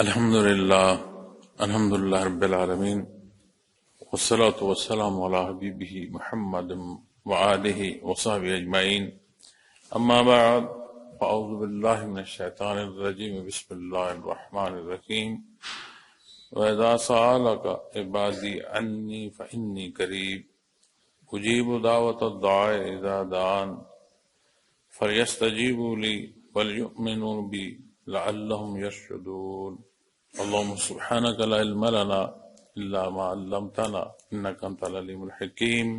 الحمد للہ رب العالمین والصلاة والسلام علی حبیبہ محمد وآلہ وصحبہ اجمعین اما بعد فاعوذ باللہ من الشیطان الرجیم بسم اللہ الرحمن الرحیم وَإِذَا سَأَلَكَ عِبَادِي عَنِّي فَإِنِّي قَرِيبٌ أُجِيبُ دَعْوَةَ الدَّاعِ إِذَا دَعَانِ فَلْيَسْتَجِيبُوا لِي وَلْيُؤْمِنُوا بِي لَعَلَّهُمْ يَرْشُدُونَ اللهم سبحانك لا علم لنا إلا ما علمتنا إنك أنت العليم الحكيم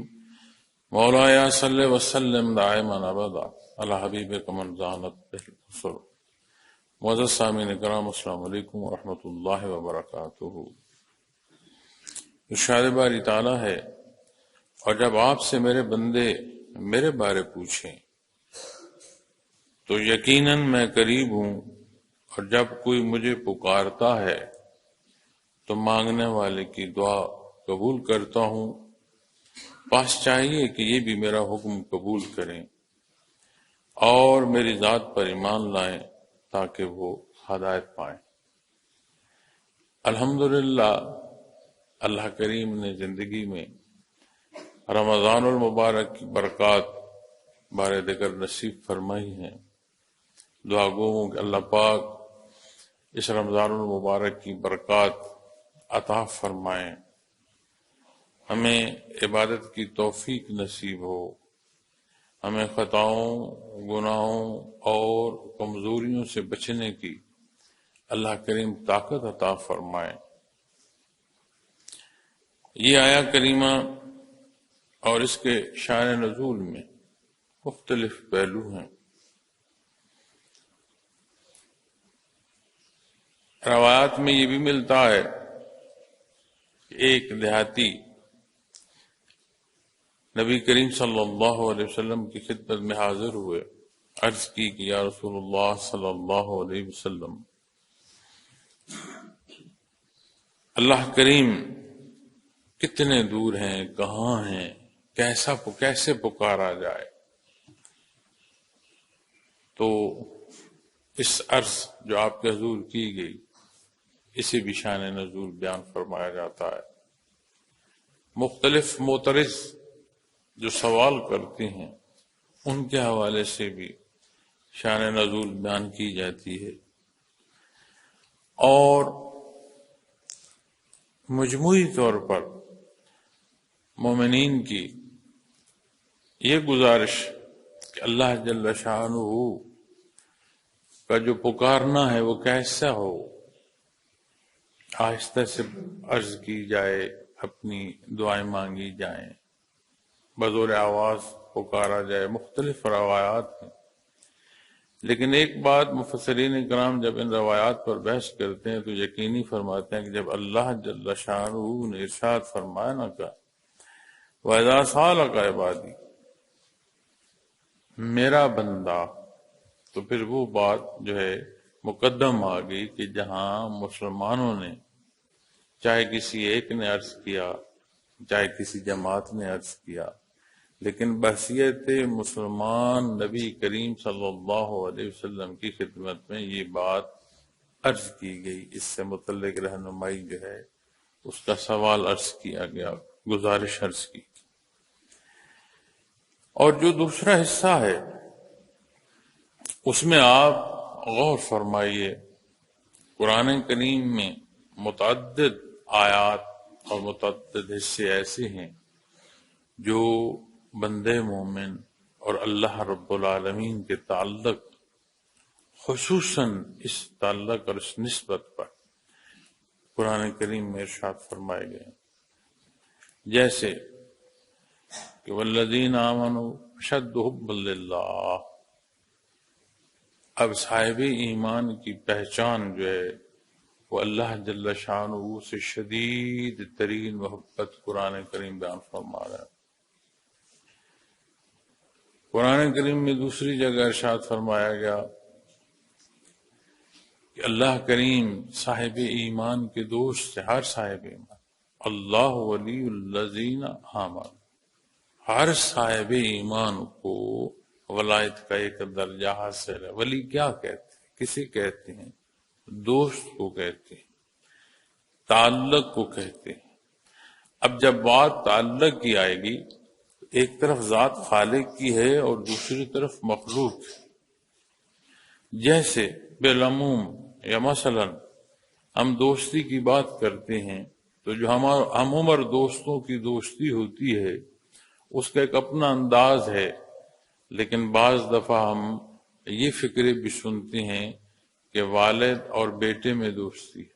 مولاي صل وسلم دائما أبدا على حبيبك من زانت به الأسر. معزز سامعین کرام، السلام علیکم ورحمۃ اللہ وبرکاتہ. ارشاد باری تعالیٰ ہے، اور جب آپ سے میرے بندے میرے بارے پوچھیں تو یقیناً میں قریب ہوں، اور جب کوئی مجھے پکارتا ہے تو مانگنے والے کی دعا قبول کرتا ہوں. پاس چاہیے کہ یہ بھی میرا حکم قبول کریں اور میری ذات پر ایمان لائیں تاکہ وہ ہدایت پائیں. الحمدللہ اللہ کریم نے زندگی میں رمضان المبارک کی برکات بارے دیگر نصیب فرمائی ہیں. دعا گو ہوں کہ اللہ پاک اس رمضان المبارک کی برکات عطا فرمائیں، ہمیں عبادت کی توفیق نصیب ہو، ہمیں خطاؤں، گناہوں اور کمزوریوں سے بچنے کی اللہ کریم طاقت عطا فرمائیں. یہ آیا کریمہ اور اس کے شان نزول میں مختلف پہلو ہیں. روایات میں یہ بھی ملتا ہے کہ ایک دیہاتی نبی کریم صلی اللہ علیہ وسلم کی خدمت میں حاضر ہوئے. عرض کی کہ یا رسول اللہ صلی اللہ علیہ وسلم، اللہ کریم کتنے دور ہیں، کہاں ہیں، کیسے پکارا جائے؟ تو اس عرض جو آپ کے حضور کی گئی اسے بھی شان نزول بیان فرمایا جاتا ہے. مختلف معترض جو سوال کرتے ہیں ان کے حوالے سے بھی شان نزول بیان کی جاتی ہے. اور مجموعی طور پر مومنین کی یہ گزارش کہ اللہ جل شانہ کا جو پکارنا ہے وہ کیسا ہو، آہستہ سے عرض کی جائے، اپنی دعائیں مانگی جائیں، بزور آواز پکارا جائے. مختلف روایات ہیں، لیکن ایک بات مفسرین کرام جب ان روایات پر بحث کرتے ہیں تو یقینی فرماتے ہیں کہ جب اللہ جل شانہ نے ارشاد فرمایا نا کہ وَإِذَا سَأَلَكَ عِبَادِي، میرا بندہ، تو پھر وہ بات جو ہے مقدم آ گئی کہ جہاں مسلمانوں نے، چاہے کسی ایک نے عرض کیا چاہے کسی جماعت نے عرض کیا، لیکن بحیثیت مسلمان نبی کریم صلی اللہ علیہ وسلم کی خدمت میں یہ بات عرض کی گئی. اس سے متعلق رہنمائی جو ہے اس کا سوال عرض کیا گیا، گزارش عرض کی. اور جو دوسرا حصہ ہے اس میں آپ غور فرمائیے. قرآن کریم میں متعدد آیات اور متعدد حصے ایسے ہیں جو بندے مومن اور اللہ رب العالمین کے تعلق، خصوصاً اس تعلق اور اس نسبت پر قرآن کریم میں ارشاد فرمائے گئے، جیسے کہ والذین آمنوا اشد حبا للہ. اب صاحب ایمان کی پہچان جو ہے وہ اللہ جل شانہ سے شدید ترین محبت قرآن کریم بیان فرما رہا ہے. قرآن کریم میں دوسری جگہ ارشاد فرمایا گیا کہ اللہ کریم صاحب ایمان کے دوست سے، ہر صاحب ایمان، اللہ ولی الذین آمنوا، ہر صاحب ایمان کو ولایت کا ایک درجہ حاصل ہے. ولی کیا کہتے ہیں، کسے کہتے ہیں؟ دوست کو کہتے ہیں، تعلق کو کہتے ہیں۔ اب جب بات تعلق کی آئے گی، ایک طرف ذات خالق کی ہے اور دوسری طرف مخلوق ہے۔ جیسے بالعموم یا مثلا ہم دوستی کی بات کرتے ہیں تو جو ہم عمر دوستوں کی دوستی ہوتی ہے اس کا ایک اپنا انداز ہے، لیکن بعض دفعہ ہم یہ فکرے بھی سنتے ہیں کہ والد اور بیٹے میں دوستی ہے۔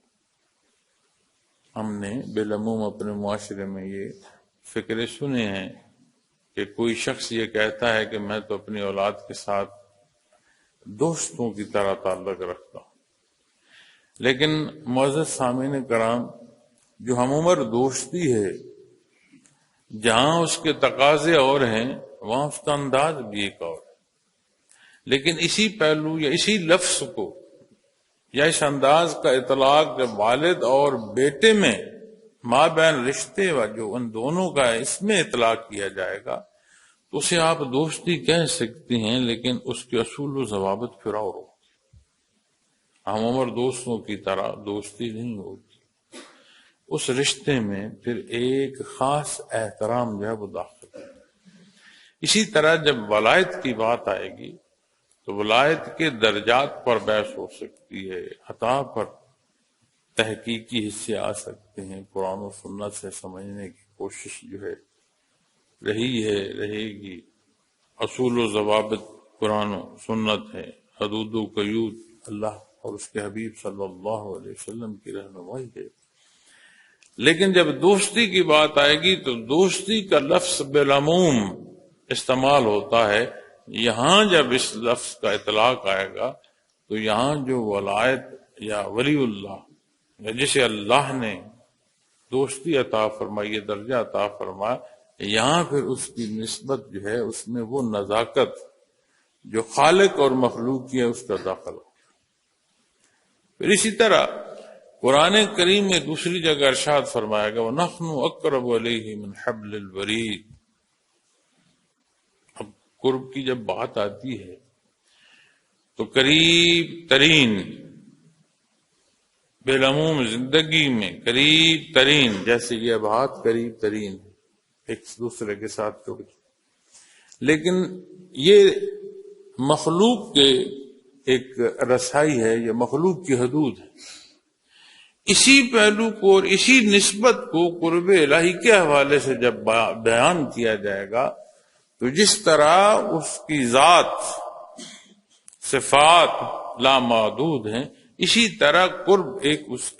ہم نے بالعموم اپنے معاشرے میں یہ فکرے سنے ہیں کہ کوئی شخص یہ کہتا ہے کہ میں تو اپنی اولاد کے ساتھ دوستوں کی طرح تعلق رکھتا ہوں، لیکن معزز سامعین کرام، جو ہم عمر دوستی ہے، جہاں اس کے تقاضے اور ہیں وہاں اس کا انداز بھی ایک اور ہے، لیکن اسی پہلو یا اسی لفظ کو یا اس انداز کا اطلاق جب والد اور بیٹے میں مابین رشتے و جو ان دونوں کا ہے اس میں اطلاق کیا جائے گا تو اسے آپ دوستی کہہ سکتے ہیں، لیکن اس کے اصول و ضوابط پھر اور ہو۔ ہم عمر دوستوں کی طرح دوستی نہیں ہوتی، اس رشتے میں پھر ایک خاص احترام جو ہے وہ داخل ہے۔ اسی طرح جب ولایت کی بات آئے گی تو ولایت کے درجات پر بحث ہو سکتی ہے، عطا پر تحقیقی حصے آ سکتے ہیں، قرآن و سنت سے سمجھنے کی کوشش جو ہے رہی ہے، رہے گی۔ اصول و ضوابط قرآن و سنت ہے، حدود و قیود اللہ اور اس کے حبیب صلی اللہ علیہ وسلم کی رہنمائی ہے۔ لیکن جب دوستی کی بات آئے گی تو دوستی کا لفظ بالعموم استعمال ہوتا ہے، یہاں جب اس لفظ کا اطلاق آئے گا تو یہاں جو ولایت یا ولی اللہ یا جسے اللہ نے دوستی عطا فرمائی، یہ درجہ عطا فرمایا، یہاں پھر اس کی نسبت جو ہے اس میں وہ نزاکت جو خالق اور مخلوق کی ہے اس کا داخل ہو۔ پھر اسی طرح قرآن کریم میں دوسری جگہ ارشاد فرمایا گیا وَنَحْنُ أَقْرَبُ إِلَيْهِ مِنْ حَبْلِ الْوَرِيدِ۔ اب قرب کی جب بات آتی ہے تو قریب ترین، بالعموم زندگی میں قریب ترین، جیسے یہ بات قریب ترین ایک دوسرے کے ساتھ جڑ گئی، لیکن یہ مخلوق کے ایک رسائی ہے، یہ مخلوق کی حدود ہے۔ اسی پہلو کو اور اسی نسبت کو قرب الہی کے حوالے سے جب بیان کیا جائے گا تو جس طرح اس کی ذات صفات لامحدود ہیں، اسی طرح قرب ایک اس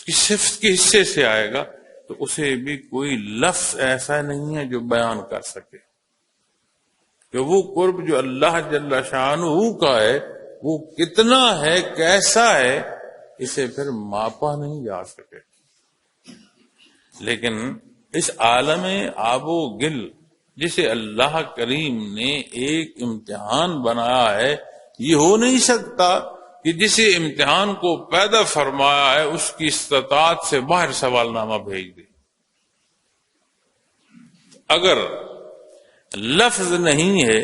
کی صفت کے حصے سے آئے گا، تو اسے بھی کوئی لفظ ایسا نہیں ہے جو بیان کر سکے کہ وہ قرب جو اللہ جل شانہ کا ہے وہ کتنا ہے، کیسا ہے، اسے پھر ماپا نہیں جا سکے۔ لیکن اس عالم آب و گل جسے اللہ کریم نے ایک امتحان بنایا ہے، یہ ہو نہیں سکتا کہ جسے امتحان کو پیدا فرمایا ہے اس کی استطاعت سے باہر سوال نامہ بھیج دے۔ اگر لفظ نہیں ہے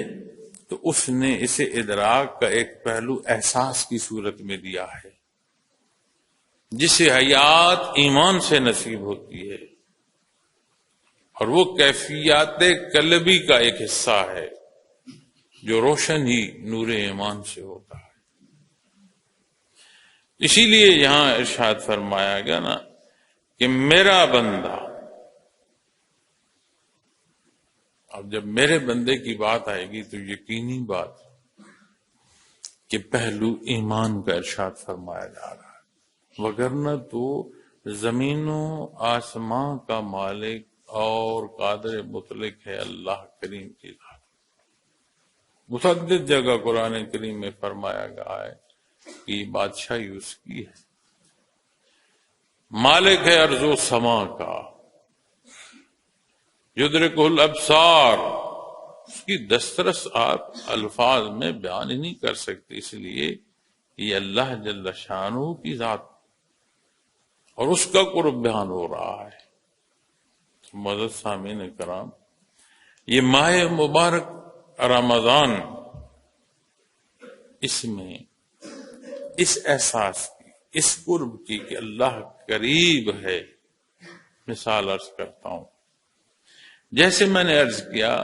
تو اس نے اسے ادراک کا ایک پہلو احساس کی صورت میں دیا ہے، جسے حیات ایمان سے نصیب ہوتی ہے، اور وہ کیفیات قلبی کا ایک حصہ ہے جو روشن ہی نور ایمان سے ہوتا ہے۔ اسی لیے یہاں ارشاد فرمایا گیا نا کہ میرا بندہ، اب جب میرے بندے کی بات آئے گی تو یقینی بات کہ پہلو ایمان کا ارشاد فرمایا جا رہا ہے، وگرنہ تو زمین و آسمان کا مالک اور قادر مطلق ہے اللہ کریم کی ذات۔ متعدد جگہ قرآن کریم میں فرمایا گیا ہے کہ بادشاہی اس کی ہے، مالک ہے ارض و سما کا، یدرکہ الابصار، اس کی دسترس آپ الفاظ میں بیان ہی نہیں کر سکتے، اس لیے یہ اللہ جل شانہ کی ذات اور اس کا قرب بیان ہو رہا ہے۔ معزز سامعین کرام، یہ ماہ مبارک رمضان، اس میں اس احساس کی اس قرب کی کہ اللہ قریب ہے، مثال عرض کرتا ہوں۔ جیسے میں نے عرض کیا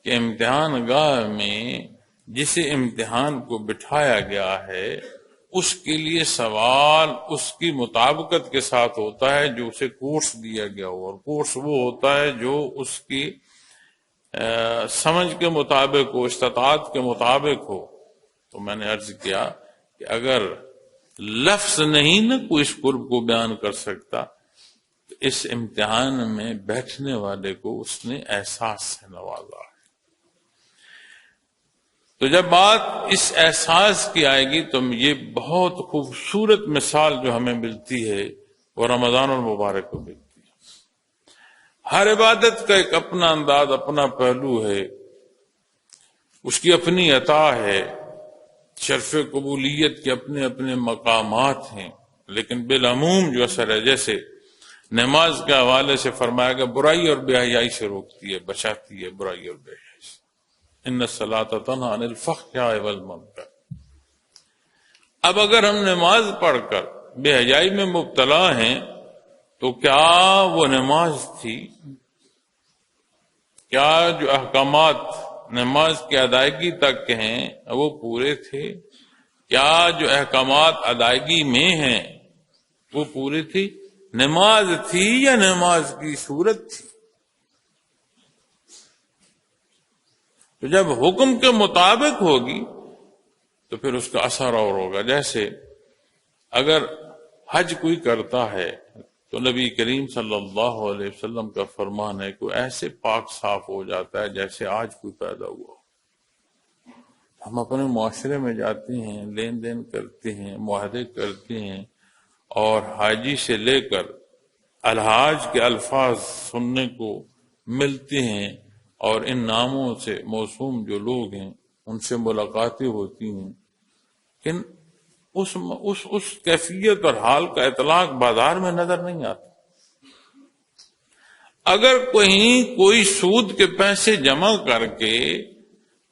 کہ امتحان گاہ میں جسے امتحان کو بٹھایا گیا ہے اس کے لیے سوال اس کی مطابقت کے ساتھ ہوتا ہے جو اسے کورس دیا گیا ہو، اور کورس وہ ہوتا ہے جو اس کی سمجھ کے مطابق ہو، استطاعت کے مطابق ہو۔ تو میں نے عرض کیا کہ اگر لفظ نہیں نہ کوئی اس قرب کو بیان کر سکتا تو اس امتحان میں بیٹھنے والے کو اس نے احساس سے نوازا ہے۔ تو جب بات اس احساس کی آئے گی تو یہ بہت خوبصورت مثال جو ہمیں ملتی ہے وہ رمضان المبارک کو ملتی ہے۔ ہر عبادت کا ایک اپنا انداز، اپنا پہلو ہے، اس کی اپنی عطا ہے، شرف قبولیت کے اپنے اپنے مقامات ہیں، لیکن بالعموم جو اثر ہے، جیسے نماز کے حوالے سے فرمایا گیا برائی اور بے حیائی سے روکتی ہے، بچاتی ہے برائی اور بے حیائی سے، ان الصلاۃ تنہی عن الفحشاء والمنکر۔ اب اگر ہم نماز پڑھ کر بے حیائی میں مبتلا ہیں تو کیا وہ نماز تھی؟ کیا جو احکامات نماز کی ادائیگی تک کے ہیں وہ پورے تھے؟ کیا جو احکامات ادائیگی میں ہیں وہ پورے تھی؟ نماز تھی یا نماز کی صورت تھی؟ تو جب حکم کے مطابق ہوگی تو پھر اس کا اثر اور ہوگا۔ جیسے اگر حج کوئی کرتا ہے تو نبی کریم صلی اللہ علیہ وسلم کا فرمان ہے کہ ایسے پاک صاف ہو جاتا ہے جیسے آج کوئی پیدا ہوا۔ ہم اپنے معاشرے میں جاتے ہیں، لین دین کرتے ہیں، معاہدے کرتے ہیں، اور حاجی سے لے کر الحاج کے الفاظ سننے کو ملتے ہیں، اور ان ناموں سے موسوم جو لوگ ہیں ان سے ملاقاتیں ہوتی ہیں، لیکن اس کیفیت اور حال کا اطلاق بازار میں نظر نہیں آتا۔ اگر کہیں کوئی سود کے پیسے جمع کر کے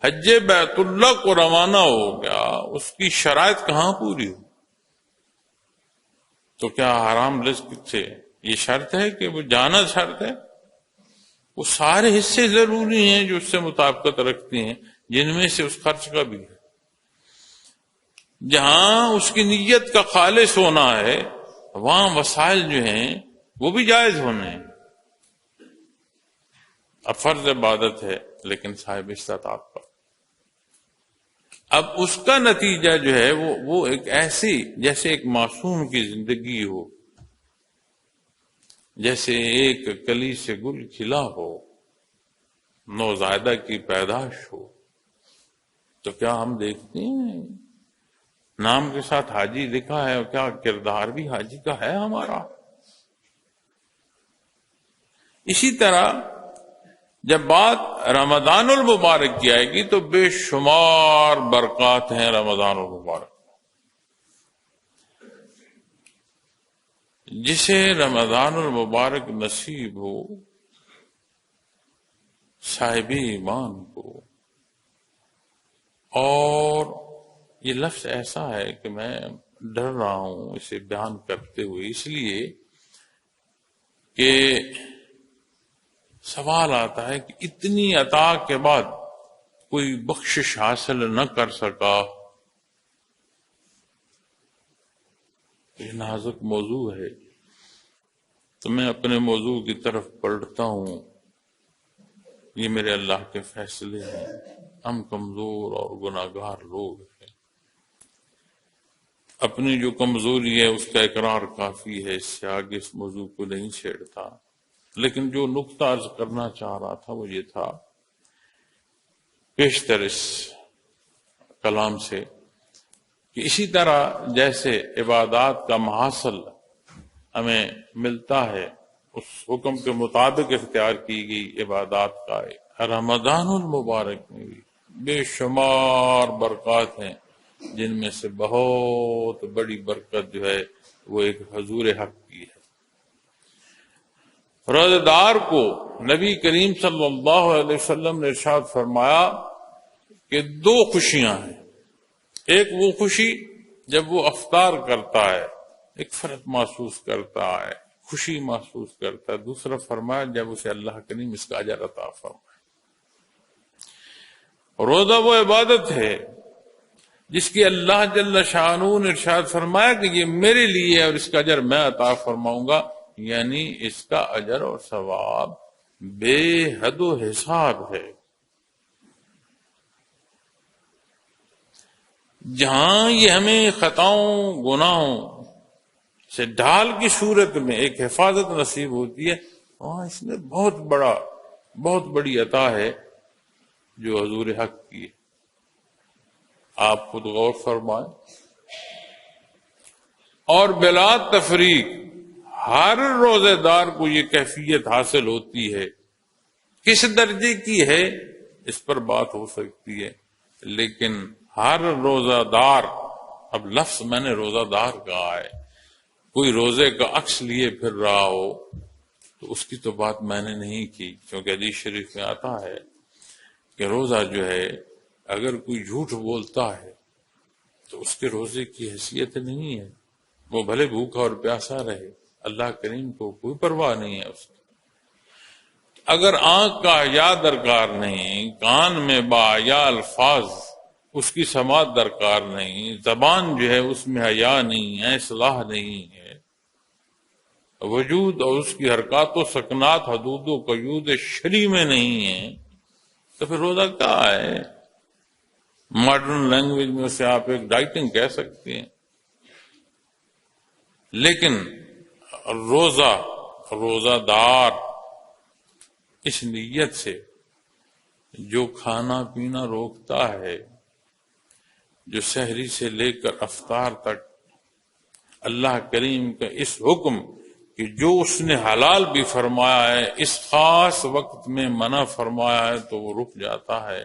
حج بیت اللہ کو روانہ ہو گیا، اس کی شرائط کہاں پوری ہو؟ تو کیا حرام رزق سے یہ شرط ہے کہ وہ جانا شرط ہے؟ وہ سارے حصے ضروری ہیں جو اس سے مطابقت رکھتے ہیں، جن میں سے اس خرچ کا بھی ہے۔ جہاں اس کی نیت کا خالص ہونا ہے وہاں وسائل جو ہیں وہ بھی جائز ہونے ہیں۔ اب فرض عبادت ہے لیکن صاحب استطاعت پر، اب اس کا نتیجہ جو ہے وہ ایک ایسی، جیسے ایک معصوم کی زندگی ہو، جیسے ایک کلی سے گل کھلا ہو، نوزائیدہ کی پیدائش ہو۔ تو کیا ہم دیکھتے ہیں نام کے ساتھ حاجی لکھا ہے، اور کیا کردار بھی حاجی کا ہے ہمارا؟ اسی طرح جب بات رمضان المبارک کی آئے گی تو بے شمار برکات ہیں رمضان المبارک۔ جسے رمضان المبارک نصیب ہو، صاحب ایمان کو، اور یہ لفظ ایسا ہے کہ میں ڈر رہا ہوں اسے بیان کرتے ہوئے، اس لیے کہ سوال آتا ہے کہ اتنی عطا کے بعد کوئی بخشش حاصل نہ کر سکا۔ یہ نازک موضوع ہے، تو میں اپنے موضوع کی طرف پلٹتا ہوں۔ یہ میرے اللہ کے فیصلے ہیں، ہم کمزور اور گناہگار لوگ ہیں، اپنی جو کمزوری ہے اس کا اقرار کافی ہے، اس سے آگے اس موضوع کو نہیں چھیڑتا۔ لیکن جو نقطہ عرض کرنا چاہ رہا تھا وہ یہ تھا، پیشتر اس کلام سے، کہ اسی طرح جیسے عبادات کا محاصل ہمیں ملتا ہے اس حکم کے مطابق اختیار کی گئی عبادات کا، رمضان المبارک میں بھی بے شمار برکات ہیں، جن میں سے بہت بڑی برکت جو ہے وہ ایک حضور حق کی ہے۔ روزہ دار کو نبی کریم صلی اللہ علیہ وسلم نے ارشاد فرمایا کہ دو خوشیاں ہیں۔ ایک وہ خوشی جب وہ افطار کرتا ہے ایک فرق محسوس کرتا ہے، خوشی محسوس کرتا ہے۔ دوسرا فرمایا جب اسے اللہ کریم اس کا اجر عطا فرمائے۔ روزہ وہ عبادت ہے جس کی اللہ جل شانہ نے ارشاد فرمایا کہ یہ میرے لیے اور اس کا اجر میں عطا فرماؤں گا، یعنی اس کا اجر اور ثواب بے حد و حساب ہے۔ جہاں یہ ہمیں خطاؤں گناہوں سے ڈھال کی صورت میں ایک حفاظت نصیب ہوتی ہے، وہاں اس میں بہت بڑی عطا ہے جو حضور حق کی ہے۔ آپ خود غور فرمائیں۔ اور بلا تفریق ہر روزے دار کو یہ کیفیت حاصل ہوتی ہے۔ کس درجے کی ہے اس پر بات ہو سکتی ہے، لیکن ہر روزہ دار، اب لفظ میں نے روزہ دار کہا ہے، کوئی روزے کا عکس لیے پھر رہا ہو تو اس کی تو بات میں نے نہیں کی، کیونکہ حدیث شریف میں آتا ہے کہ روزہ جو ہے اگر کوئی جھوٹ بولتا ہے تو اس کے روزے کی حیثیت نہیں ہے، وہ بھلے بھوکا اور پیاسا رہے، اللہ کریم کو کوئی پرواہ نہیں ہے اس کی۔ اگر آنکھ کا حیا درکار نہیں، کان میں باحیا الفاظ اس کی سماعت درکار نہیں، زبان جو ہے اس میں حیا نہیں ہے، اصلاح نہیں ہے، وجود اور اس کی حرکات و سکنات حدود و قیود شرع میں نہیں ہے، تو پھر روزہ کیا ہے؟ ماڈرن لینگویج میں اسے آپ ایک ڈائٹنگ کہہ سکتے ہیں، لیکن روزہ دار اس نیت سے جو کھانا پینا روکتا ہے، جو سحری سے لے کر افطار تک اللہ کریم کا اس حکم کہ جو اس نے حلال بھی فرمایا ہے اس خاص وقت میں منع فرمایا ہے تو وہ رک جاتا ہے،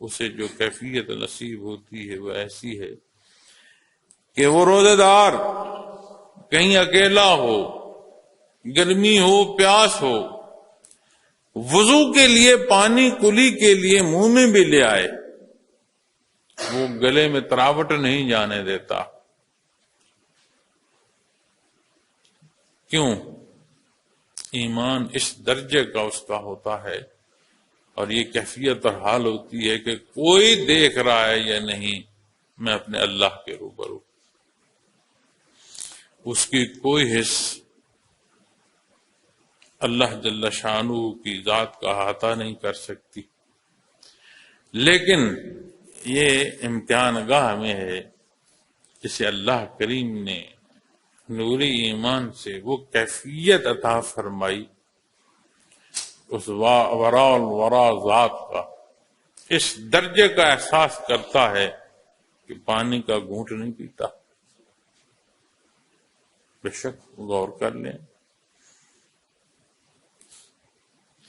اسے جو کیفیت نصیب ہوتی ہے وہ ایسی ہے کہ وہ روزہ دار کہیں اکیلا ہو، گرمی ہو، پیاس ہو، وضو کے لیے پانی کلی کے لیے منہ میں بھی لے آئے، وہ گلے میں تراوٹ نہیں جانے دیتا۔ کیوں؟ ایمان اس درجے کا اس کا ہوتا ہے، اور یہ کیفیت اور حال ہوتی ہے کہ کوئی دیکھ رہا ہے یا نہیں، میں اپنے اللہ کے روبرو، اس کی کوئی حص اللہ جل شانہ کی ذات کا احاطہ نہیں کر سکتی۔ لیکن یہ امتحان گاہ میں ہے، جسے اللہ کریم نے نوری ایمان سے وہ کیفیت عطا فرمائی اس ورا الورا ذات کا، اس درجے کا احساس کرتا ہے کہ پانی کا گھونٹ نہیں پیتا۔ بے شک غور کر لیں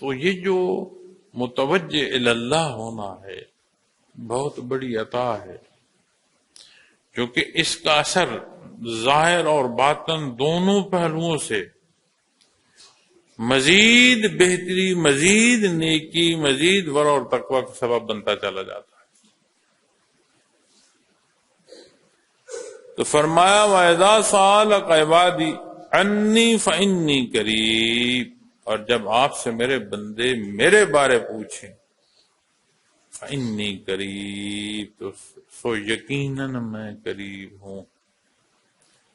تو یہ جو متوجہ اللہ ہونا ہے بہت بڑی عطا ہے، کیونکہ اس کا اثر ظاہر اور باطن دونوں پہلوؤں سے مزید بہتری، مزید نیکی، مزید ورع اور تقوی کا سبب بنتا چلا جاتا ہے۔ تو فرمایا وَإِذَا سَأَلَكَ عِبَادِي عَنِّي فَإِنِّي قَرِيبٌ، اور جب آپ سے میرے بندے میرے بارے پوچھیں فَإِنِّي قَرِيبٌ، تو سو یقیناً میں قریب ہوں۔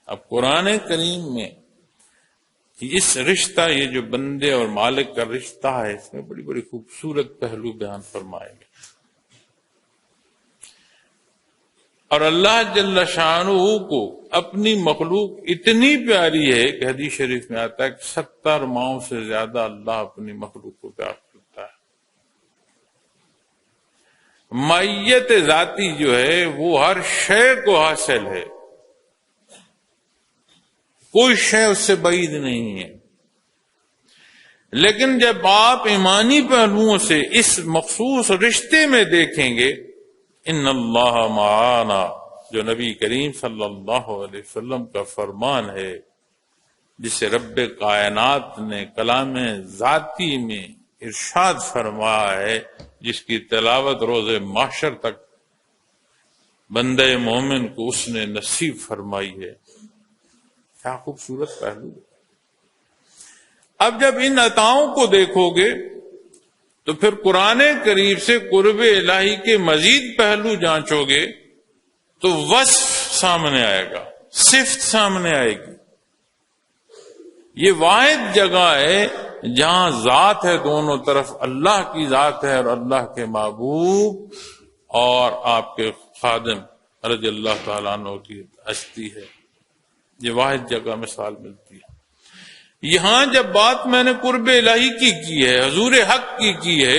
اب قرآن کریم میں اس رشتہ، یہ جو بندے اور مالک کا رشتہ ہے، اس میں بڑی بڑی خوبصورت پہلو بیان فرمائے گے۔ اور اللہ جل شانہ کو اپنی مخلوق اتنی پیاری ہے کہ حدیث شریف میں آتا ہے کہ 70 ماؤں سے زیادہ اللہ اپنی مخلوق کو پیار کرتا ہے۔ مائیت ذاتی جو ہے وہ ہر شے کو حاصل ہے، کوئی شے اس سے بعید نہیں ہے، لیکن جب آپ ایمانی پہلوؤں سے اس مخصوص رشتے میں دیکھیں گے، ان اللہ معانا، جو نبی کریم صلی اللہ علیہ وسلم کا فرمان ہے، جسے رب کائنات نے کلام ذاتی میں ارشاد فرمایا ہے، جس کی تلاوت روز محشر تک بندے مومن کو اس نے نصیب فرمائی ہے۔ کیا خوبصورت پہلو. اب جب ان عطاؤں کو دیکھو گے تو پھر قرآن کریم سے قرب الہی کے مزید پہلو جانچو گے تو وصف سامنے آئے گا، صفت سامنے آئے گی. یہ واحد جگہ ہے جہاں ذات ہے، دونوں طرف اللہ کی ذات ہے اور اللہ کے محبوب اور آپ کے خادم رضی اللہ تعالیٰ عنہ کی ہستی ہے. یہ واحد جگہ مثال ملتی ہے. یہاں جب بات میں نے قرب الہی کی ہے، حضور حق کی ہے،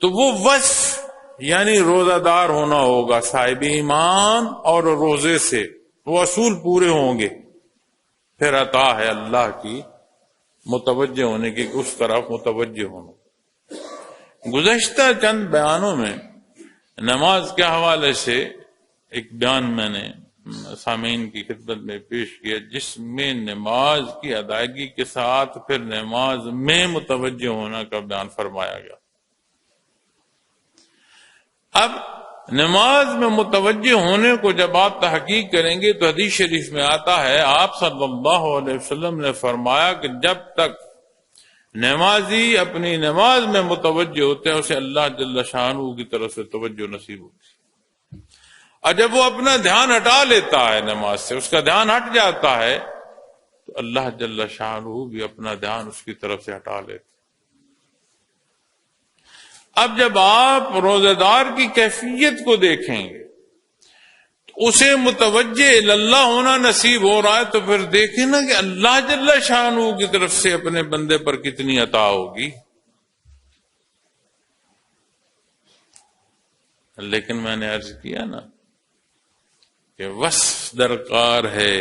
تو وہ وصف یعنی روزہ دار ہونا ہوگا، صاحب ایمان اور روزے سے وہ اصول پورے ہوں گے. پھر عطا ہے اللہ کی متوجہ ہونے کی، اس طرف متوجہ ہونا. گزشتہ چند بیانوں میں نماز کے حوالے سے ایک بیان میں نے سامعین کی خدمت میں پیش کیا، جس میں نماز کی ادائیگی کے ساتھ پھر نماز میں متوجہ ہونا کا بیان فرمایا گیا. اب نماز میں متوجہ ہونے کو جب آپ تحقیق کریں گے تو حدیث شریف میں آتا ہے، آپ صلی اللہ علیہ وسلم نے فرمایا کہ جب تک نمازی اپنی نماز میں متوجہ ہوتے ہیں اسے اللہ جل شانہ کی طرف سے توجہ نصیب ہوتی ہے. اور جب وہ اپنا دھیان ہٹا لیتا ہے نماز سے، اس کا دھیان ہٹ جاتا ہے، تو اللہ جل شانہ بھی اپنا دھیان اس کی طرف سے ہٹا لیتے. اب جب آپ روزہ دار کی کیفیت کو دیکھیں گے تو اسے متوجہ اللہ ہونا نصیب ہو رہا ہے، تو پھر دیکھیں نا کہ اللہ جل شانہ کی طرف سے اپنے بندے پر کتنی عطا ہوگی. لیکن میں نے عرض کیا نا کہ وصف درکار ہے،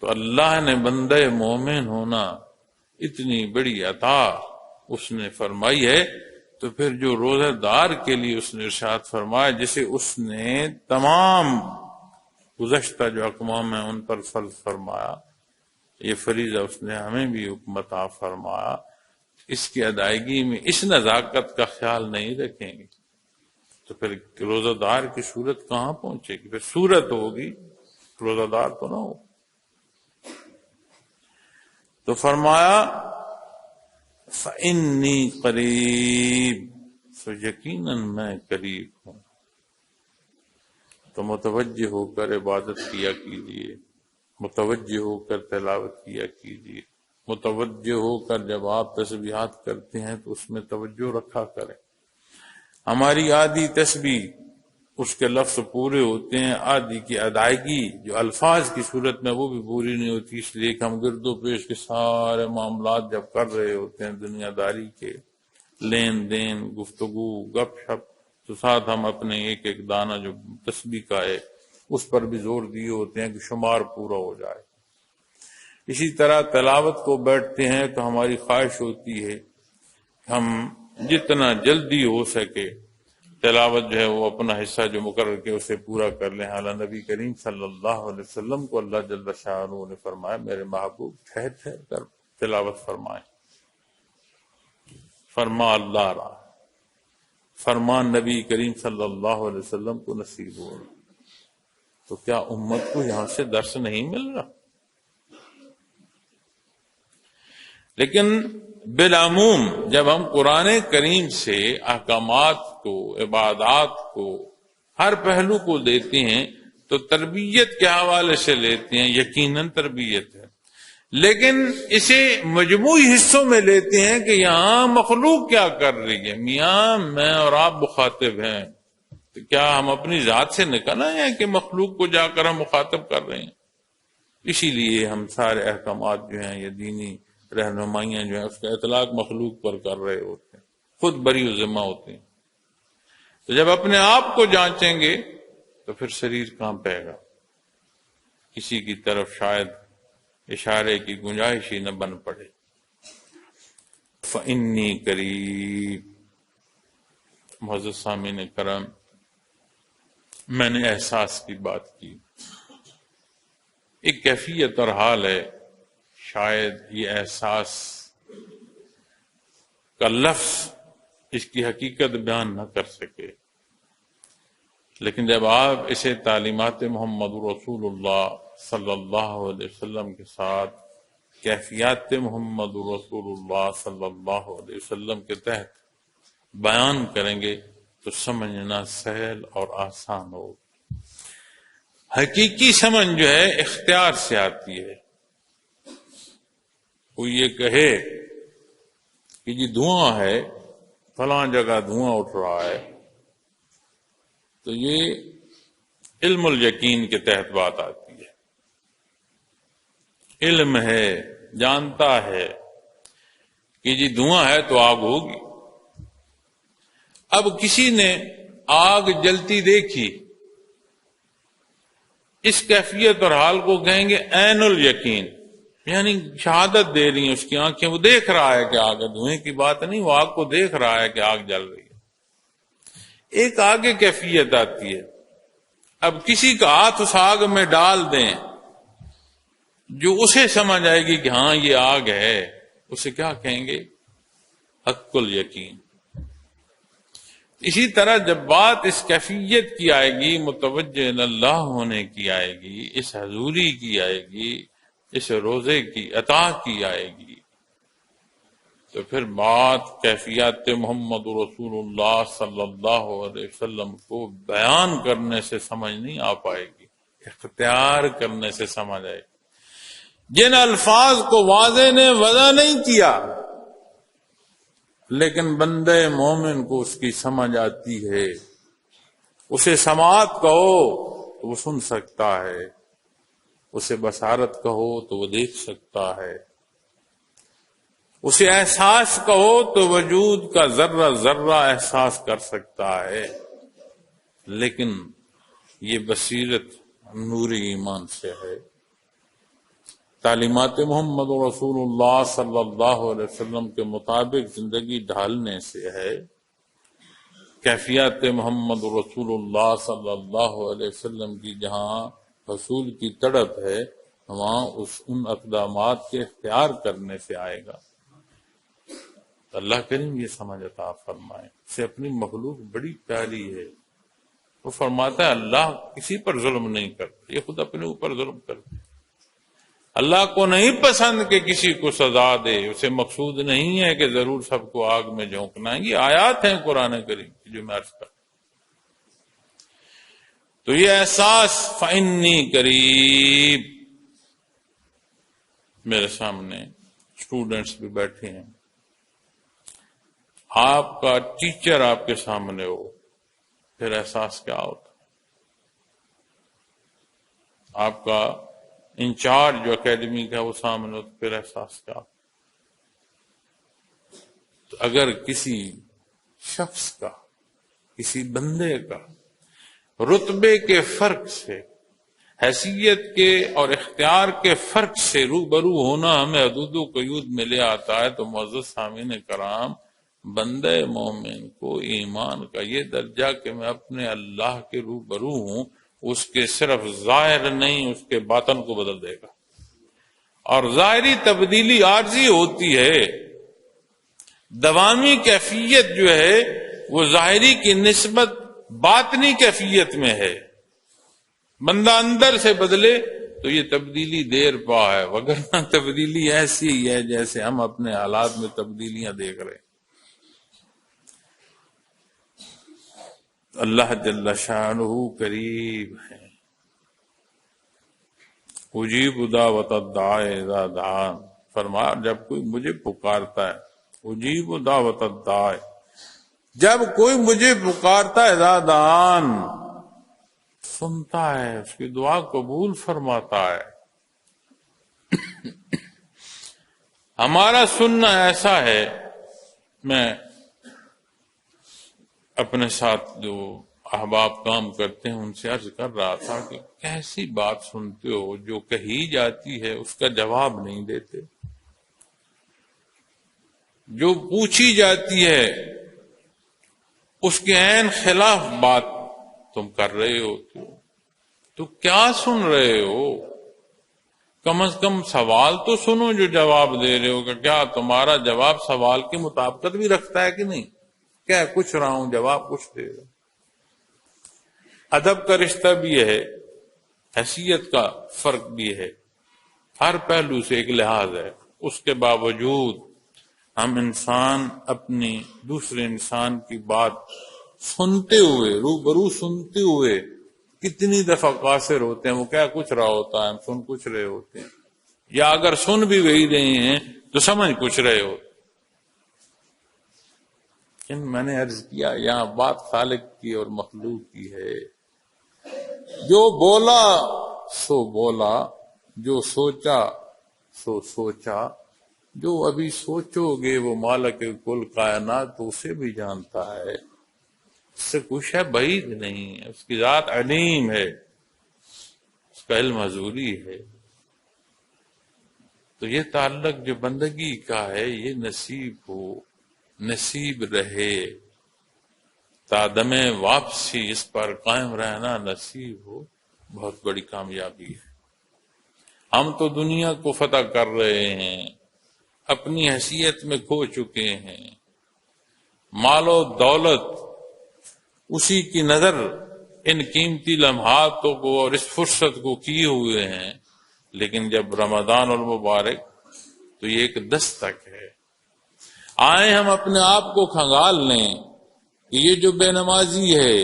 تو اللہ نے بندہ مومن ہونا اتنی بڑی عطا اس نے فرمائی ہے، تو پھر جو روزہ دار کے لیے اس نے ارشاد فرمایا، جسے اس نے تمام گزشتہ جو اقوام ہیں ان پر فرض فرمایا، یہ فریضہ اس نے ہمیں بھی حکم عطا فرمایا، اس کی ادائیگی میں اس نزاکت کا خیال نہیں رکھیں گے تو پھر روزہ دار کی صورت کہاں پہنچے گی؟ پھر صورت ہوگی، روزہ دار تو نہ ہو. تو فرمایا فَإِنِّي قریب، سو یقیناً میں قریب ہوں. تو متوجہ ہو کر عبادت کیا کیجیے، متوجہ ہو کر تلاوت کیا کیجیے، متوجہ ہو کر جب آپ تسبیحات کرتے ہیں تو اس میں توجہ رکھا کریں. ہماری آدھی تسبیح اس کے لفظ پورے ہوتے ہیں، آدھی کی ادائیگی جو الفاظ کی صورت میں وہ بھی پوری نہیں ہوتی، اس لیے کہ ہم گرد و پیش کے سارے معاملات جب کر رہے ہوتے ہیں دنیا داری کے، لین دین، گفتگو، گپ شپ، تو ساتھ ہم اپنے ایک ایک دانہ جو تسبیح کا ہے اس پر بھی زور دیے ہوتے ہیں کہ شمار پورا ہو جائے. اسی طرح تلاوت کو بیٹھتے ہیں تو ہماری خواہش ہوتی ہے ہم جتنا جلدی ہو سکے تلاوت جو ہے وہ اپنا حصہ جو مقرر کے اسے پورا کر لیں. حالانکہ نبی کریم صلی اللہ علیہ وسلم کو اللہ جل شانہ نے فرمایا میرے محبوب ٹھہر ٹھہر کر تلاوت فرمائیں. فرما اللہ رہا، فرمان نبی کریم صلی اللہ علیہ وسلم کو نصیب ہو رہا، تو کیا امت کو یہاں سے درس نہیں مل رہا؟ لیکن بالعموم جب ہم قرآن کریم سے احکامات کو، عبادات کو، ہر پہلو کو دیتے ہیں تو تربیت کے حوالے سے لیتے ہیں، یقیناً تربیت ہے، لیکن اسے مجموعی حصوں میں لیتے ہیں کہ یہاں مخلوق کیا کر رہی ہے. میاں میں اور آپ مخاطب ہیں، تو کیا ہم اپنی ذات سے نکل آئے ہیں کہ مخلوق کو جا کر ہم مخاطب کر رہے ہیں؟ اسی لیے ہم سارے احکامات جو ہیں یہ دینی رہنمائیاں جو ہیں اس کا اطلاق مخلوق پر کر رہے ہوتے ہیں، خود بری و ذمہ ہوتے ہیں. تو جب اپنے آپ کو جانچیں گے تو پھر شریر کہاں پائے گا، کسی کی طرف شاید اشارے کی گنجائش ہی نہ بن پڑے. فَإِنِّي قریب. معزز سامعین کرام، میں نے احساس کی بات کی، ایک کیفیت اور حال ہے، شاید یہ احساس کا لفظ اس کی حقیقت بیان نہ کر سکے، لیکن جب آپ اسے تعلیمات محمد رسول اللہ صلی اللہ علیہ وسلم کے ساتھ کیفیات محمد رسول اللہ صلی اللہ علیہ وسلم کے تحت بیان کریں گے تو سمجھنا سہل اور آسان ہو۔ حقیقی سمجھ جو ہے اختیار سے آتی ہے۔ کوئی یہ کہے کہ جی دھواں ہے، فلاں جگہ دھواں اٹھ رہا ہے، تو یہ علم الیقین کے تحت بات آتی ہے۔ علم ہے، جانتا ہے کہ جی دھواں ہے تو آگ ہوگی۔ اب کسی نے آگ جلتی دیکھی، اس کیفیت اور حال کو کہیں گے عین الیقین، یعنی شہادت دے رہی ہیں اس کی آنکھیں، وہ دیکھ رہا ہے کہ آگ، دھوئیں کی بات نہیں، وہ آگ کو دیکھ رہا ہے کہ آگ جل رہی ہے۔ ایک آگے کیفیت آتی ہے، اب کسی کا ہاتھ اس آگ میں ڈال دیں جو اسے سمجھ آئے گی کہ ہاں یہ آگ ہے، اسے کیا کہیں گے؟ حق الیقین۔ اسی طرح جب بات اس کیفیت کی آئے گی، متوجہ اللہ ہونے کی آئے گی، اس حضوری کی آئے گی، اس روزے کی عطا کی آئے گی، تو پھر بات کیفیات محمد رسول اللہ صلی اللہ علیہ وسلم کو بیان کرنے سے سمجھ نہیں آ پائے گی، اختیار کرنے سے سمجھ آئے گی۔ جن الفاظ کو واضح نے وضع نہیں کیا، لیکن بندے مومن کو اس کی سمجھ آتی ہے، اسے سماعت کہو تو وہ سن سکتا ہے، اسے بصارت کہو تو وہ دیکھ سکتا ہے، اسے احساس کہو تو وجود کا ذرہ ذرہ احساس کر سکتا ہے، لیکن یہ بصیرت نور ایمان سے ہے، تعلیمات محمد رسول اللہ صلی اللہ علیہ وسلم کے مطابق زندگی ڈھالنے سے ہے۔ کیفیات محمد رسول اللہ صلی اللہ علیہ وسلم کی جہاں حصول کی تڑپ ہے، وہاں ان اقدامات کے اختیار کرنے سے آئے گا۔ اللہ کریم یہ سمجھ عطا فرمائے۔ اسے اپنی مخلوق بڑی پیاری ہے، وہ فرماتا ہے اللہ کسی پر ظلم نہیں کرتا، یہ خود اپنے اوپر ظلم کرتے۔ اللہ کو نہیں پسند کہ کسی کو سزا دے، اسے مقصود نہیں ہے کہ ضرور سب کو آگ میں جھونکنا ہے۔ یہ آیات ہیں قرآن کریم کی جو میں عرض کر، تو یہ احساس فإنی قریب، میرے سامنے اسٹوڈنٹس بھی بیٹھے ہیں، آپ کا ٹیچر آپ کے سامنے ہو، پھر احساس کیا ہوتا؟ آپ کا انچارج جو اکیڈمی کا وہ سامنے ہو تو پھر احساس کیا؟ تو اگر کسی شخص کا، کسی بندے کا رتبے کے فرق سے، حیثیت کے اور اختیار کے فرق سے روبرو ہونا ہمیں حدود و قیود میں لے آتا ہے، تو معزز سامعین کرام، بندے مومن کو ایمان کا یہ درجہ کہ میں اپنے اللہ کے روبرو ہوں، اس کے صرف ظاہر نہیں، اس کے باطن کو بدل دے گا۔ اور ظاہری تبدیلی عارضی ہوتی ہے، دوامی کیفیت جو ہے وہ ظاہری کی نسبت باطنی کیفیت میں ہے۔ بندہ اندر سے بدلے تو یہ تبدیلی دیر پا ہے، وگرنہ تبدیلی ایسی ہی ہے جیسے ہم اپنے حالات میں تبدیلیاں دیکھ رہے ہیں۔ اللہ جل شانہ قریب ہے۔ اجیب دعوت الداعی اذا دعان، فرمایا جب کوئی مجھے پکارتا ہے، اجیب دعوت الداعی، جب کوئی مجھے پکارتا ہے، اذا دعان، سنتا ہے، اس کی دعا قبول فرماتا ہے۔ ہمارا سننا ایسا ہے، میں اپنے ساتھ جو احباب کام کرتے ہیں ان سے عرض کر رہا تھا کہ کیسی بات سنتے ہو جو کہی جاتی ہے اس کا جواب نہیں دیتے، جو پوچھی جاتی ہے اس کے عین خلاف بات تم کر رہے ہو، تو کیا سن رہے ہو؟ کم از کم سوال تو سنو جو جواب دے رہے ہو، کہ کیا تمہارا جواب سوال کی مطابقت بھی رکھتا ہے کہ نہیں؟ کیا کچھ رہا ہوں، جواب کچھ دے رہا ہوں۔ ادب کا رشتہ بھی ہے حیثیت کا فرق بھی ہے، ہر پہلو سے ایک لحاظ ہے، اس کے باوجود ہم انسان اپنی دوسرے انسان کی بات سنتے ہوئے، روبرو سنتے ہوئے کتنی دفعہ قاصر ہوتے ہیں، وہ کیا کچھ رہا ہوتا ہے، ہم سن کچھ رہے ہوتے ہیں، یا اگر سن بھی وہی رہے ہیں تو سمجھ کچھ رہے ہوتے ہیں۔ میں نے عرض کیا یہاں بات خالق کی اور مخلوق کی ہے، جو بولا سو بولا، جو سوچا سو سوچا، جو ابھی سوچو گے وہ مالک کل کائنات تو اسے بھی جانتا ہے، اس سے کچھ ہے بعید نہیں ہے، اس کی ذات علیم ہے، اس کا علم حضوری ہے۔ تو یہ تعلق جو بندگی کا ہے یہ نصیب ہو، نصیب رہے، تادم واپسی اس پر قائم رہنا نصیب ہو، بہت بڑی کامیابی ہے۔ ہم تو دنیا کو فتح کر رہے ہیں، اپنی حیثیت میں کھو چکے ہیں، مال و دولت اسی کی نظر ان قیمتی لمحاتوں کو اور اس فرصت کو کیے ہوئے ہیں، لیکن جب رمضان المبارک تو یہ ایک دستک ہے، آئیں ہم اپنے آپ کو کھنگال لیں کہ یہ جو بے نمازی ہے،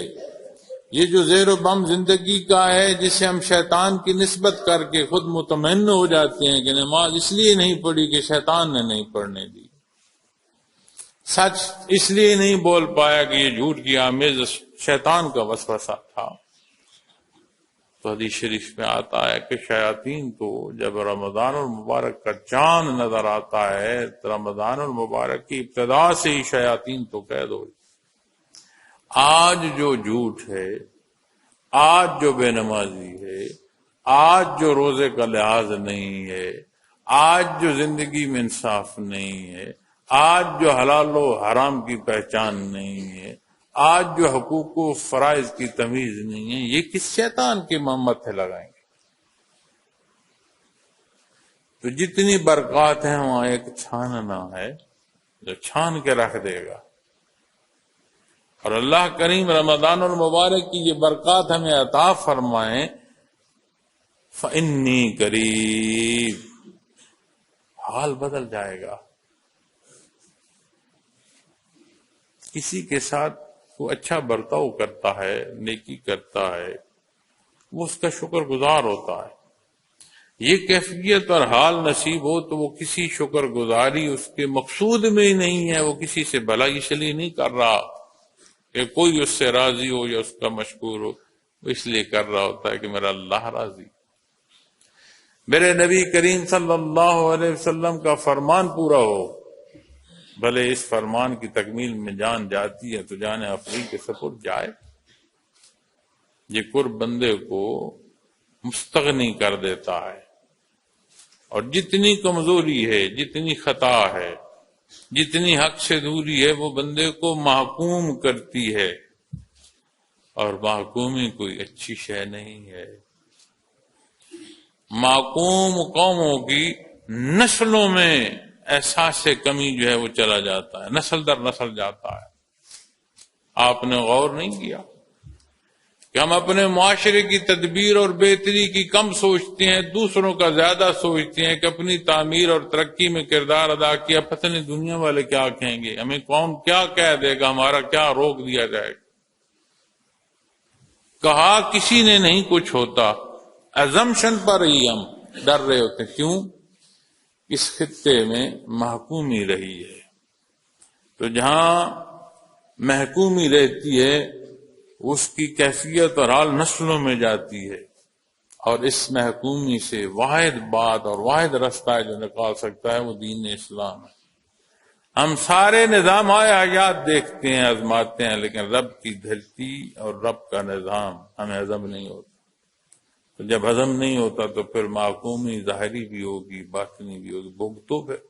یہ جو زیر و بم زندگی کا ہے، جسے ہم شیطان کی نسبت کر کے خود مطمئن ہو جاتے ہیں کہ نماز اس لیے نہیں پڑھی کہ شیطان نے نہیں پڑھنے دی، سچ اس لیے نہیں بول پایا کہ یہ جھوٹ کی آمیز شیطان کا وسوسہ تھا۔ تو حدیث شریف میں آتا ہے کہ شیاطین تو جب رمضان المبارک کا چاند نظر آتا ہے تو رمضان المبارک کی ابتدا سے ہی شیاطین تو قید ہو، آج جو جھوٹ ہے، آج جو بے نمازی ہے، آج جو روزے کا لحاظ نہیں ہے، آج جو زندگی میں انصاف نہیں ہے، آج جو حلال و حرام کی پہچان نہیں ہے، آج جو حقوق و فرائض کی تمیز نہیں ہے، یہ کس شیطان کے ماتھے لگائیں گے؟ تو جتنی برکات ہیں وہاں ایک چھاننا ہے جو چھان کے رکھ دے گا، اور اللہ کریم رمضان المبارک کی یہ برکات ہمیں عطا فرمائیں، فَإِنِّي قریب، حال بدل جائے گا۔ کسی کے ساتھ وہ اچھا برتاؤ کرتا ہے، نیکی کرتا ہے، وہ اس کا شکر گزار ہوتا ہے۔ یہ کیفیت اور حال نصیب ہو تو وہ کسی شکر گزاری اس کے مقصود میں ہی نہیں ہے، وہ کسی سے بھلائی اس لیے نہیں کر رہا کہ کوئی اس سے راضی ہو یا اس کا مشکور ہو، وہ اس لیے کر رہا ہوتا ہے کہ میرا اللہ راضی، میرے نبی کریم صلی اللہ علیہ وسلم کا فرمان پورا ہو، بھلے اس فرمان کی تکمیل میں جان جاتی ہے تو جان افضل کے سپرد جائے۔ یہ قرب بندے کو مستغنی کر دیتا ہے، اور جتنی کمزوری ہے، جتنی خطا ہے، جتنی حق سے دوری ہے، وہ بندے کو محکوم کرتی ہے، اور محکومی کوئی اچھی شے نہیں ہے۔ محکوم قوموں کی نسلوں میں احساس کمی جو ہے وہ چلا جاتا ہے، نسل در نسل جاتا ہے۔ آپ نے غور نہیں کیا کہ ہم اپنے معاشرے کی تدبیر اور بہتری کی کم سوچتے ہیں، دوسروں کا زیادہ سوچتے ہیں کہ اپنی تعمیر اور ترقی میں کردار ادا کیا، پتہ نہیں دنیا والے کیا کہیں گے، ہمیں کون کیا کہہ دے گا، ہمارا کیا روک دیا جائے گا۔ کہا کسی نے نہیں کچھ ہوتا، ایزمپشن پر ہی ہم ڈر رہے ہوتے، کیوں؟ اس خطے میں محکومی رہی ہے، تو جہاں محکومی رہتی ہے اس کی کیفیت اور حال نسلوں میں جاتی ہے، اور اس محکومی سے واحد بات اور واحد رستہ جو نکال سکتا ہے وہ دین اسلام ہے۔ ہم سارے نظام حیات دیکھتے ہیں، آزماتے ہیں، لیکن رب کی دھرتی اور رب کا نظام ہمیں ہضم نہیں ہوتا۔ تو جب ہضم نہیں ہوتا تو پھر محکومی ظاہری بھی ہوگی، باطنی بھی ہوگی، بھگتو پھر۔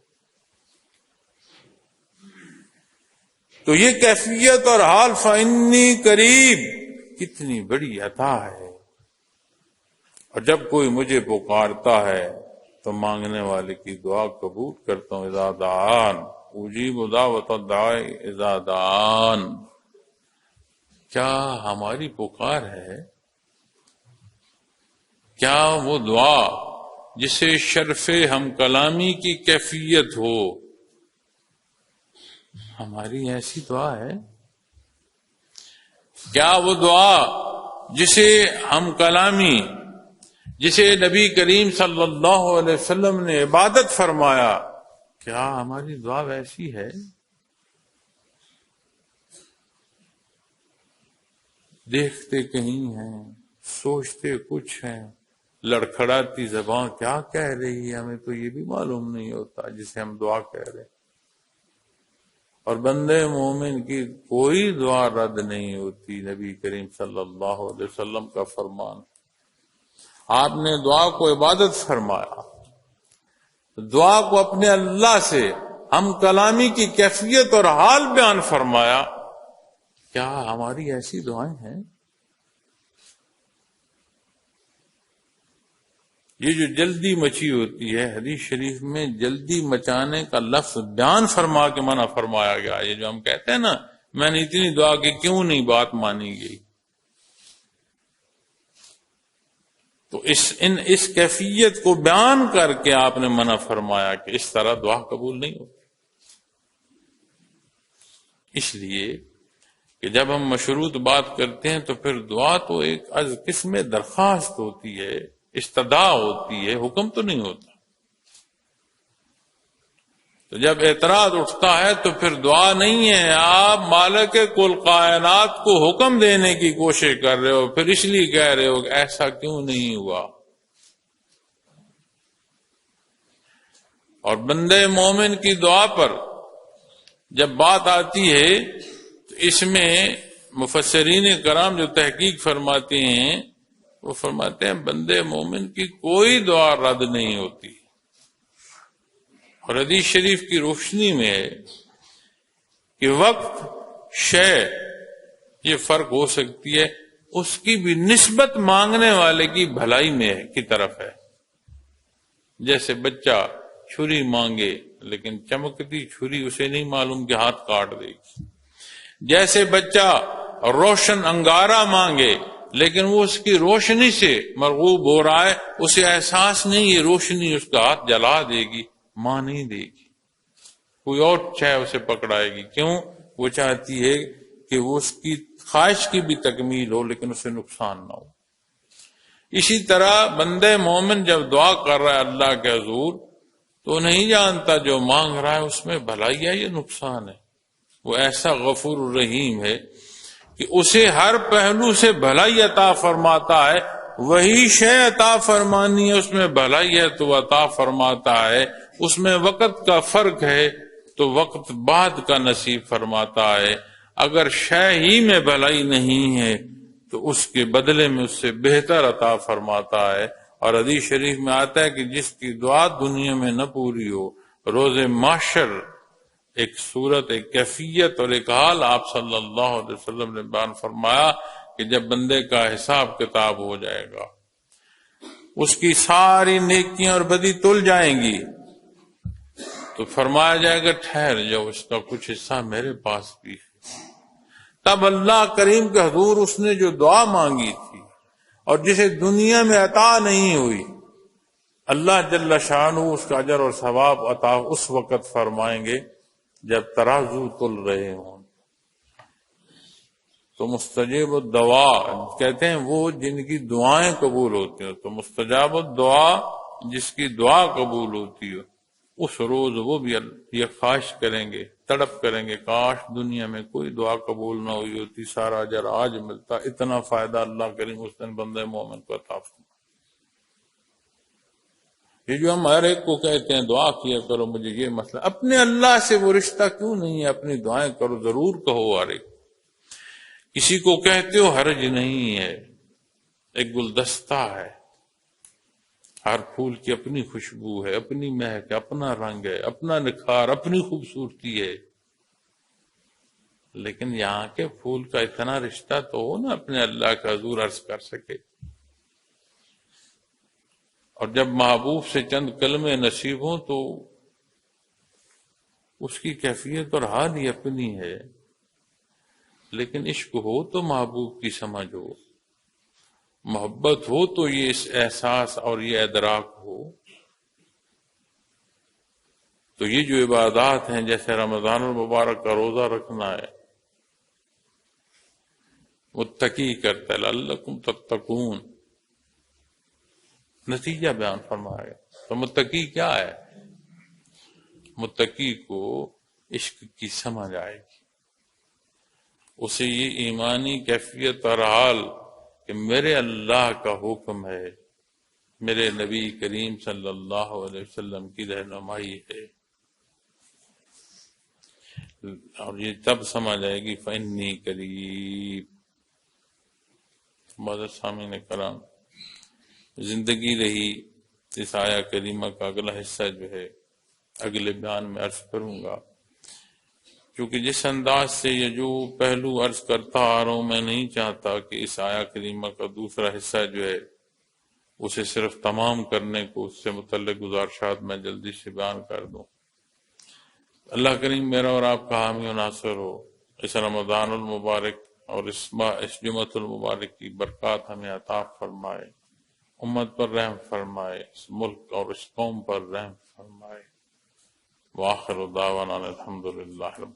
تو یہ کیفیت اور حال فإنی قریب کتنی بڑی عطا ہے، اور جب کوئی مجھے پکارتا ہے تو مانگنے والے کی دعا قبول کرتا ہوں۔ اذا دعان اجیب دعوت الداعی اذا دعان۔ کیا ہماری پکار ہے کیا وہ دعا جسے شرف ہم کلامی کی کیفیت ہو، ہماری ایسی دعا ہے؟ کیا وہ دعا جسے ہم کلامی، جسے نبی کریم صلی اللہ علیہ وسلم نے عبادت فرمایا، کیا ہماری دعا ویسی ہے؟ دیکھتے کہیں ہیں، سوچتے کچھ ہیں، لڑکھڑاتی زبان کیا کہہ رہی ہے ہمیں تو یہ بھی معلوم نہیں ہوتا جسے ہم دعا کہہ رہے ہیں۔ اور بندے مومن کی کوئی دعا رد نہیں ہوتی، نبی کریم صلی اللہ علیہ وسلم کا فرمان۔ آپ نے دعا کو عبادت فرمایا، دعا کو اپنے اللہ سے ہم کلامی کی کیفیت اور حال بیان فرمایا، کیا ہماری ایسی دعائیں ہیں؟ یہ جو جلدی مچی ہوتی ہے، حدیث شریف میں جلدی مچانے کا لفظ بیان فرما کے منع فرمایا گیا۔ یہ جو ہم کہتے ہیں نا میں نے اتنی دعا کی کیوں نہیں بات مانی گئی، تو اس کیفیت کو بیان کر کے آپ نے منع فرمایا کہ اس طرح دعا قبول نہیں ہوتی۔ اس لیے کہ جب ہم مشروط بات کرتے ہیں تو پھر دعا تو ایک از قسم درخواست ہوتی ہے، استدعا ہوتی ہے، حکم تو نہیں ہوتا۔ تو جب اعتراض اٹھتا ہے تو پھر دعا نہیں ہے، آپ مالک کل کائنات کو حکم دینے کی کوشش کر رہے ہو، پھر اس لیے کہہ رہے ہو کہ ایسا کیوں نہیں ہوا۔ اور بندے مومن کی دعا پر جب بات آتی ہے تو اس میں مفسرین کرام جو تحقیق فرماتے ہیں وہ فرماتے ہیں بندے مومن کی کوئی دعا رد نہیں ہوتی۔ اور حدیث شریف کی روشنی میں ہے کہ وقت، شے، یہ فرق ہو سکتی ہے، اس کی بھی نسبت مانگنے والے کی بھلائی میں کی طرف ہے۔ جیسے بچہ چھری مانگے لیکن چمکتی چھری اسے نہیں معلوم کہ ہاتھ کاٹ دے گی، جیسے بچہ روشن انگارہ مانگے لیکن وہ اس کی روشنی سے مرغوب ہو رہا ہے، اسے احساس نہیں یہ روشنی اس کا ہاتھ جلا دے گی، ماں نہیں دے گی، کوئی اور چاہے اسے پکڑائے گی۔ کیوں؟ وہ چاہتی ہے کہ وہ اس کی خواہش کی بھی تکمیل ہو لیکن اسے نقصان نہ ہو۔ اسی طرح بندے مومن جب دعا کر رہا ہے اللہ کے حضور تو نہیں جانتا جو مانگ رہا ہے اس میں بھلائی ہے یا نقصان ہے۔ وہ ایسا غفور الرحیم ہے کہ اسے ہر پہلو سے بھلائی عطا فرماتا ہے، وہی شے عطا فرمانی ہے اس میں بھلائی ہے تو عطا فرماتا ہے، اس میں وقت کا فرق ہے تو وقت بعد کا نصیب فرماتا ہے، اگر شے ہی میں بھلائی نہیں ہے تو اس کے بدلے میں اس سے بہتر عطا فرماتا ہے۔ اور حدیث شریف میں آتا ہے کہ جس کی دعا دنیا میں نہ پوری ہو، روز محشر ایک صورت، ایک کیفیت اور ایک حال آپ صلی اللہ علیہ وسلم نے بیان فرمایا کہ جب بندے کا حساب کتاب ہو جائے گا، اس کی ساری نیکیاں اور بدی تل جائیں گی تو فرمایا جائے گا ٹھہر جاؤ، اس کا کچھ حصہ میرے پاس بھی ہے۔ تب اللہ کریم کے حضور اس نے جو دعا مانگی تھی اور جسے دنیا میں عطا نہیں ہوئی، اللہ جل شانہ اس کا اجر اور ثواب عطا اس وقت فرمائیں گے جب ترازو تل رہے ہوں۔ تو مستجاب الدعا کہتے ہیں وہ جن کی دعائیں قبول ہوتی ہیں، تو مستجاب الدعا جس کی دعا قبول ہوتی ہے اس روز وہ بھی یہ خواہش کریں گے، تڑپ کریں گے کاش دنیا میں کوئی دعا قبول نہ ہوئی ہوتی، سارا اجر آج ملتا، اتنا فائدہ اللہ کریم اس دن بندے مومن کو عطا فرمائے۔ یہ جو ہم ہر ایک کو کہتے ہیں دعا کیا کرو مجھے یہ مسئلہ، اپنے اللہ سے وہ رشتہ کیوں نہیں ہے؟ اپنی دعائیں کرو، ضرور کہو ہر ایک، کسی کو کہتے ہو حرج نہیں ہے، ایک گلدستہ ہے، ہر پھول کی اپنی خوشبو ہے، اپنی مہک ہے، اپنا رنگ ہے، اپنا نکھار، اپنی خوبصورتی ہے، لیکن یہاں کے پھول کا اتنا رشتہ تو ہو نا اپنے اللہ کا حضور عرض کر سکے۔ اور جب محبوب سے چند کلمے نصیب ہوں تو اس کی کیفیت اور حال ہی اپنی ہے، لیکن عشق ہو تو محبوب کی سمجھ ہو، محبت ہو تو یہ اس احساس اور یہ ادراک ہو، تو یہ جو عبادات ہیں جیسے رمضان المبارک کا روزہ رکھنا ہے متقی کرتا ہے، لعلکم تتقون، نتیجہ بیان فرمایا۔ تو متقی کیا ہے؟ متقی کو عشق کی سمجھ آئے گی، اسے یہ ایمانی کیفیت اور حال کہ میرے اللہ کا حکم ہے، میرے نبی کریم صلی اللہ علیہ وسلم کی رہنمائی ہے، اور یہ تب سمجھ آئے گی فإنی قریب۔ معزز سامعین کرام، زندگی رہی اس آیہ کریمہ کا اگلا حصہ جو ہے اگلے بیان میں عرض کروں گا، کیونکہ جس انداز سے یہ جو پہلو عرض کرتا آ رہا ہوں، میں نہیں چاہتا کہ اس آیہ کریمہ کا دوسرا حصہ جو ہے اسے صرف تمام کرنے کو، اس سے متعلق گزارشات میں جلدی سے بیان کر دوں۔ اللہ کریم میرا اور آپ کا حامی و ناصر ہو، اس رمضان المبارک اور اس جمعۃ المبارک کی برکات ہمیں عطا فرمائے، امت پر رحم فرمائے، اس ملک اور اس قوم پر رحم فرمائے۔ وآخر دعوانا الحمدللہ رب